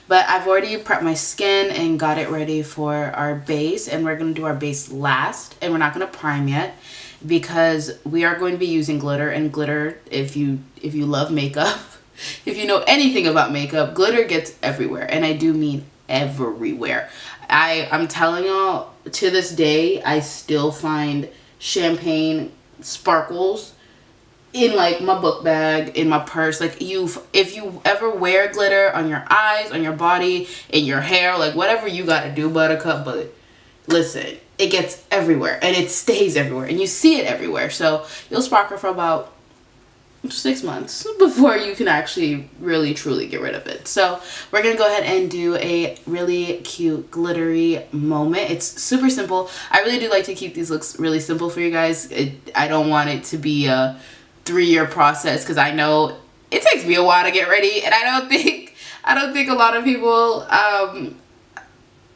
But I've already prepped my skin and got it ready for our base, and we're going to do our base last, and we're not going to prime yet because we are going to be using glitter. And glitter, if you love makeup, if you know anything about makeup, glitter gets everywhere, and I do mean everywhere. I'm telling y'all, to this day I still find champagne sparkles in like my book bag, in my purse. Like, if you ever wear glitter on your eyes, on your body, in your hair, like whatever you gotta do, buttercup, but listen, it gets everywhere and it stays everywhere and you see it everywhere. So you'll sparkle for about 6 months before you can actually really truly get rid of it. So we're gonna go ahead and do a really cute glittery moment. It's super simple. I really do like to keep these looks really simple for you guys. I don't want it to be a 3-year process because I know it takes me a while to get ready, and I don't think a lot of people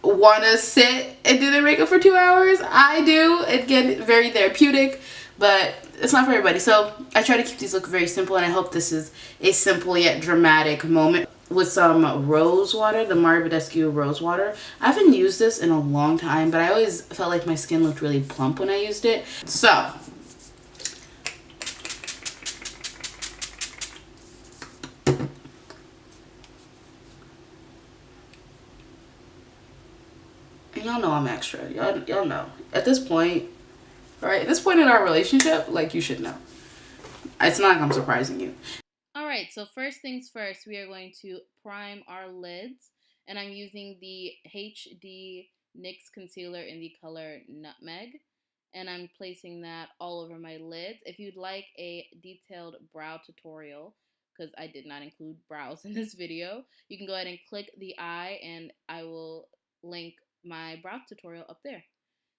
want to sit and do their makeup for 2 hours. I do. It gets very therapeutic, but it's not for everybody. So I try to keep these look very simple, and I hope this is a simple yet dramatic moment with some rose water, the Mario Badescu rose water. I haven't used this in a long time, but I always felt like my skin looked really plump when I used it. So y'all know I'm extra. Y'all know. At this point, right? At this point in our relationship, like, you should know. It's not like I'm surprising you. Alright, so first things first, we are going to prime our lids. And I'm using the HD NYX concealer in the color Nutmeg. And I'm placing that all over my lids. If you'd like a detailed brow tutorial, because I did not include brows in this video, you can go ahead and click the eye and I will link my brow tutorial up there.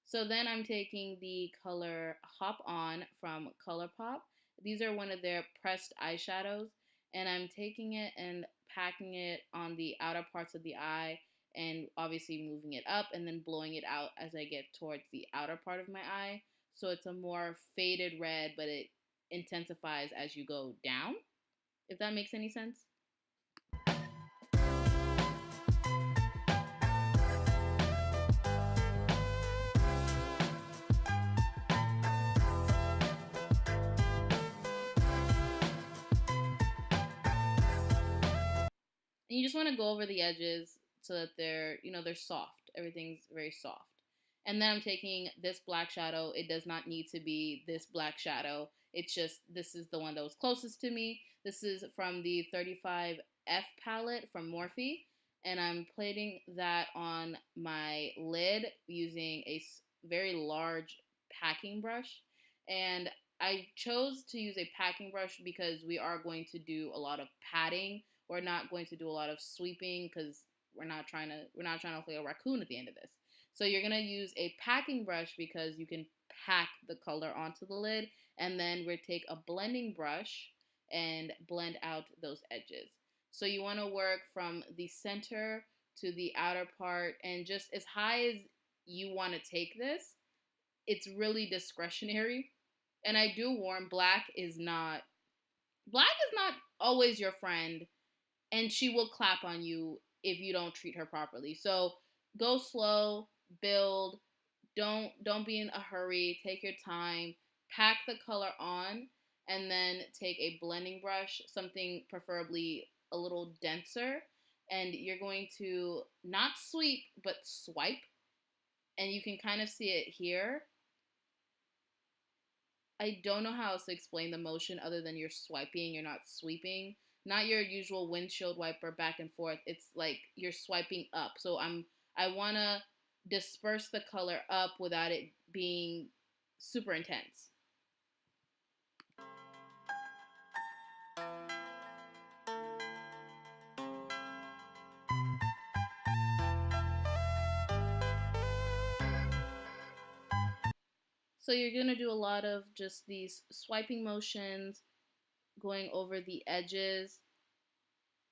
So then I'm taking the color Hop On from Colourpop. These are one of their pressed eyeshadows, and I'm taking it and packing it on the outer parts of the eye and obviously moving it up and then blowing it out as I get towards the outer part of my eye. So it's a more faded red, but it intensifies as you go down, if that makes any sense. And you just want to go over the edges so that they're soft. Everything's very soft. And then I'm taking this black shadow. It does not need to be this black shadow. It's just, this is the one that was closest to me. This is from the 35F palette from Morphe. And I'm plating that on my lid using a very large packing brush. And I chose to use a packing brush because we are going to do a lot of patting. We're not going to do a lot of sweeping because we're not trying to look like a raccoon at the end of this. So you're gonna use a packing brush because you can pack the color onto the lid, and then we take a blending brush and blend out those edges. So you want to work from the center to the outer part and just as high as you want to take this. It's really discretionary. And I do warn, black is not always your friend, and she will clap on you if you don't treat her properly. So go slow, build, don't be in a hurry, take your time, pack the color on, and then take a blending brush, something preferably a little denser, and you're going to not sweep but swipe, and you can kind of see it here. I don't know how else to explain the motion other than you're swiping, you're not sweeping. Not your usual windshield wiper back and forth. It's like you're swiping up. So I want to disperse the color up without it being super intense. So you're going to do a lot of just these swiping motions, going over the edges.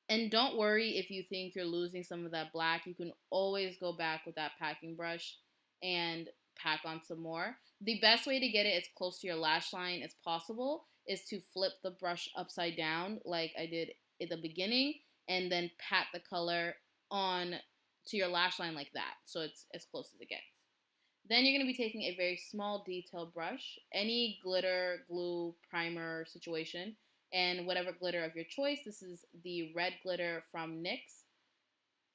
And don't worry if you think you're losing some of that black. You can always go back with that packing brush and pack on some more. The best way to get it as close to your lash line as possible is to flip the brush upside down like I did at the beginning and then pat the color on to your lash line like that, so it's as close as it gets. Then you're going to be taking a very small detail brush, any glitter, glue, primer situation, and whatever glitter of your choice. This is the red glitter from NYX.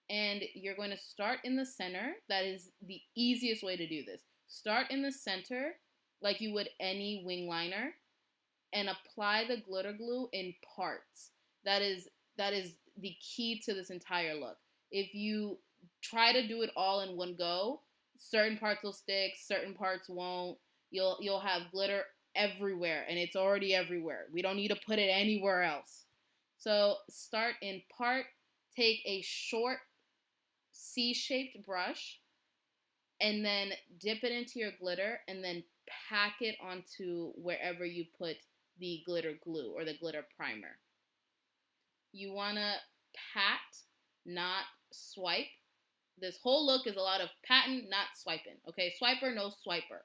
And you're going to start in the center. That is the easiest way to do this. Start in the center like you would any wing liner and apply the glitter glue in parts. That is the key to this entire look. If you try to do it all in one go, certain parts will stick, certain parts won't. You'll have glitter everywhere, and it's already everywhere. We don't need to put it anywhere else. So start in part, take a short C-shaped brush, and then dip it into your glitter, and then pack it onto wherever you put the glitter glue or the glitter primer. You want to pat, not swipe. This whole look is a lot of patting, not swiping. Okay, swiper, no swiper.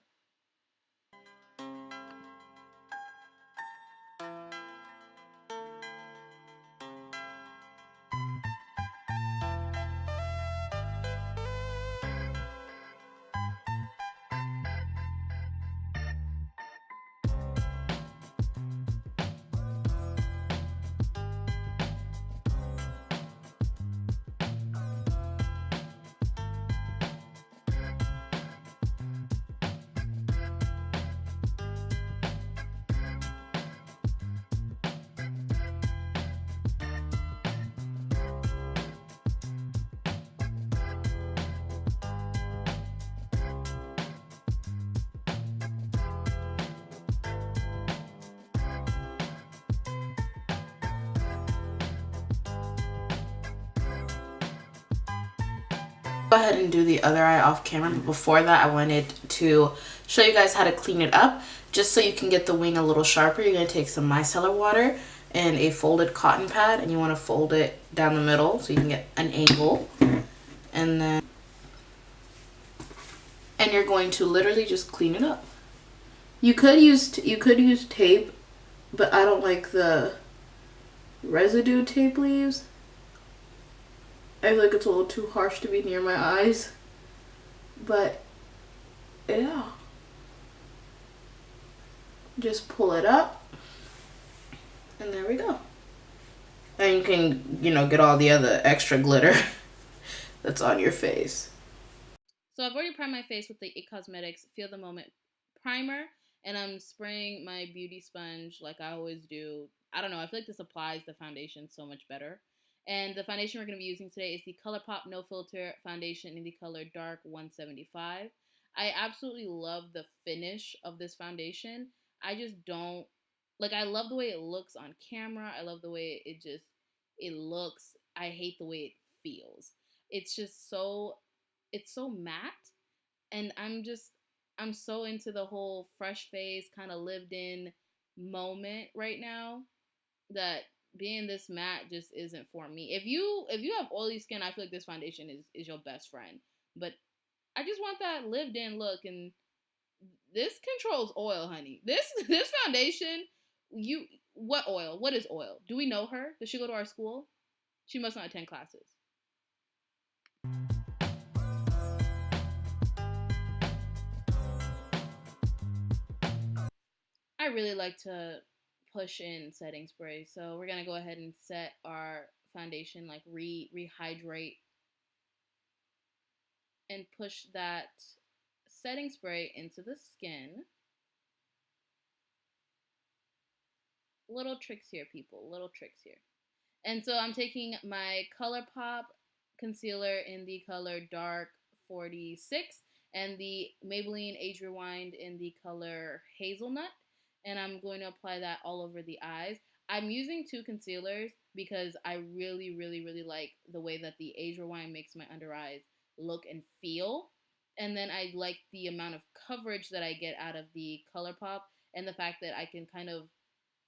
Go ahead and do the other eye off camera, but before that I wanted to show you guys how to clean it up. Just so you can get the wing a little sharper, you're going to take some micellar water and a folded cotton pad, and you want to fold it down the middle so you can get an angle. And you're going to literally just clean it up. You could use tape, but I don't like the residue tape leaves. I feel like it's a little too harsh to be near my eyes. But yeah. Just pull it up. And there we go. And you can, get all the other extra glitter that's on your face. So I've already primed my face with the It Cosmetics Feel the Moment primer. And I'm spraying my beauty sponge like I always do. I don't know, I feel like this applies the foundation so much better. And the foundation we're going to be using today is the Colourpop No Filter Foundation in the color Dark 175. I absolutely love the finish of this foundation. I just don't, I love the way it looks on camera. I love the way it looks. I hate the way it feels. It's just it's so matte. And I'm so into the whole fresh face, kind of lived in moment right now that being this matte just isn't for me. If you have oily skin, I feel like this foundation is your best friend. But I just want that lived in look, and this controls oil, honey. This foundation, what oil? What is oil? Do we know her? Does she go to our school? She must not attend classes. I really like to push in setting spray. So we're gonna go ahead and set our foundation, like rehydrate, and push that setting spray into the skin. Little tricks here, people. Little tricks here. And so I'm taking my Colourpop concealer in the color Dark 46 and the Maybelline Age Rewind in the color Hazelnut. And I'm going to apply that all over the eyes. I'm using two concealers because I really, really, really like the way that the Age Rewind makes my under eyes look and feel. And then I like the amount of coverage that I get out of the Colourpop, and the fact that I can kind of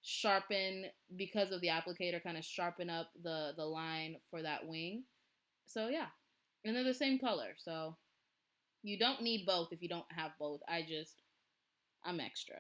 sharpen, because of the applicator, kind of sharpen up the line for that wing. So yeah, and they're the same color, so you don't need both if you don't have both. I'm extra.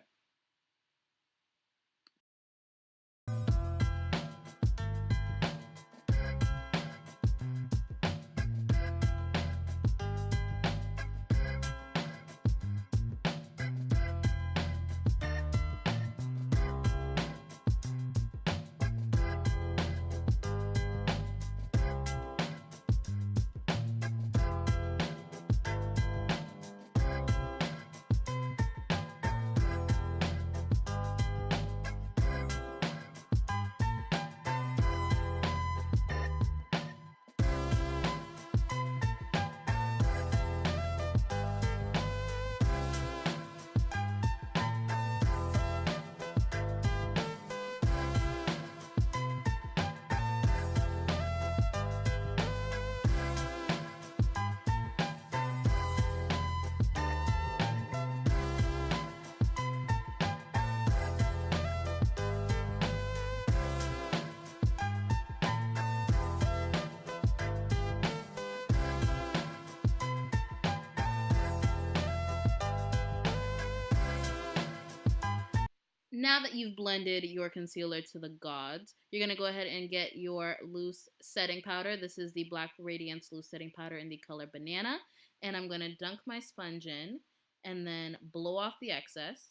Now that you've blended your concealer to the gods, you're going to go ahead and get your loose setting powder. This is the Black Radiance loose setting powder in the color Banana. And I'm going to dunk my sponge in and then blow off the excess.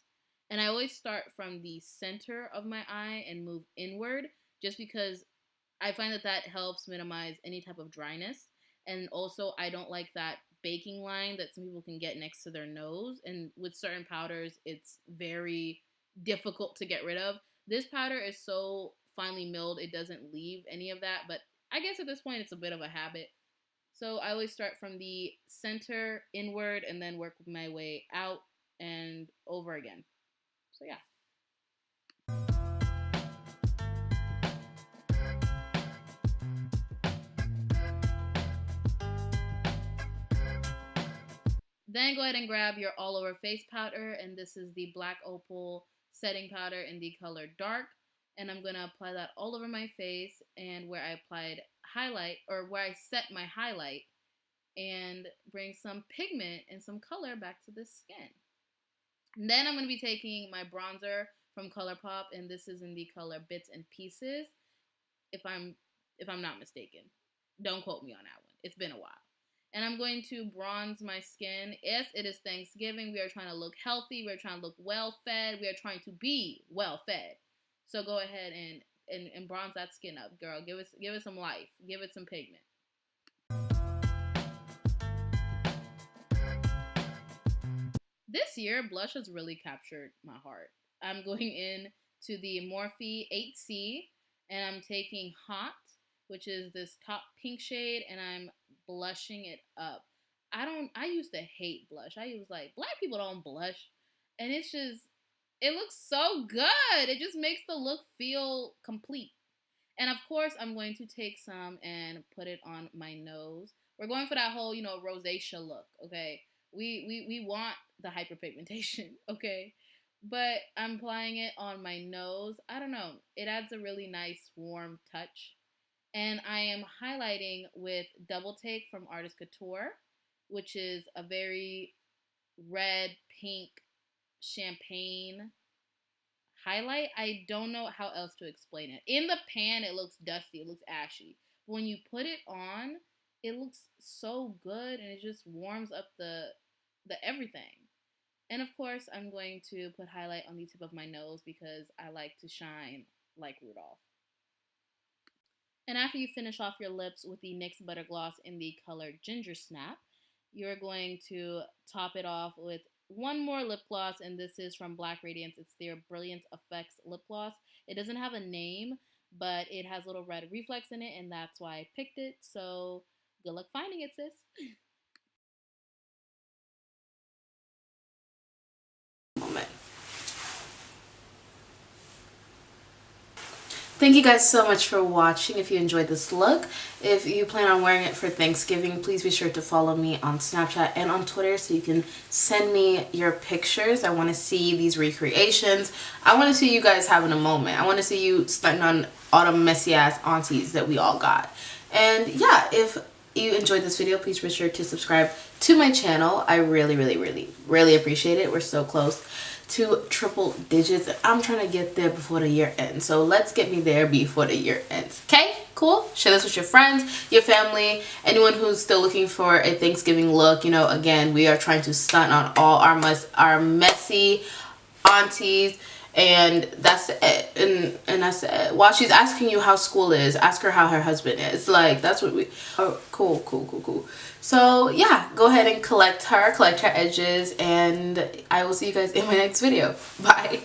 And I always start from the center of my eye and move inward, just because I find that that helps minimize any type of dryness. And also, I don't like that baking line that some people can get next to their nose. And with certain powders, it's very difficult to get rid of. This powder is so finely milled, it doesn't leave any of that. But I guess at this point, it's a bit of a habit. So I always start from the center inward and then work my way out and over again. So yeah. Then go ahead and grab your all over face powder, and this is the Black Opal setting powder in the color Dark. And I'm going to apply that all over my face and where I applied highlight, or where I set my highlight, and bring some pigment and some color back to the skin. And then I'm going to be taking my bronzer from Colourpop, and this is in the color Bits and Pieces, if I'm not mistaken. Don't quote me on that one. It's been a while. And I'm going to bronze my skin. Yes, it is Thanksgiving. We are trying to look healthy. We're trying to look well-fed. We are trying to be well-fed. So go ahead and bronze that skin up, girl. Give it some life. Give it some pigment. This year, blush has really captured my heart. I'm going in to the Morphe 8C, and I'm taking Hot, which is this top pink shade, and I'm blushing it up. I used to hate blush. I was like, black people don't blush. And it's just, it looks so good. It just makes the look feel complete. And of course, I'm going to take some and put it on my nose. We're going for that whole, rosacea look, okay? We want the hyperpigmentation, okay? But I'm applying it on my nose. I don't know. It adds a really nice warm touch. And I am highlighting with Double Take from Artist Couture, which is a very red, pink, champagne highlight. I don't know how else to explain it. In the pan, it looks dusty. It looks ashy. When you put it on, it looks so good, and it just warms up the everything. And of course, I'm going to put highlight on the tip of my nose because I like to shine like Rudolph. And after you finish off your lips with the NYX Butter Gloss in the color Ginger Snap, you're going to top it off with one more lip gloss, and this is from Black Radiance. It's their Brilliance Effects lip gloss. It doesn't have a name, but it has little red reflex in it, and that's why I picked it. So good luck finding it, sis. Thank you guys so much for watching. If you enjoyed this look, if you plan on wearing it for Thanksgiving, please be sure to follow me on Snapchat and on Twitter so you can send me your pictures. I want to see these recreations. I want to see you guys having a moment. I want to see you stunting on all the messy ass aunties that we all got. And yeah, if you enjoyed this video, please be sure to subscribe to my channel. I really, really, really, really appreciate it. We're so close to triple digits. I'm trying to get there before the year ends, so let's get me there before the year ends. Okay, cool. Share this with your friends, your family, anyone who's still looking for a Thanksgiving look. Again, we are trying to stunt on all our messy aunties, and that's it. And that's it. While she's asking you how school is, ask her how her husband is. Like, that's what we. Oh, cool. So yeah, go ahead and collect her edges, and I will see you guys in my next video. Bye.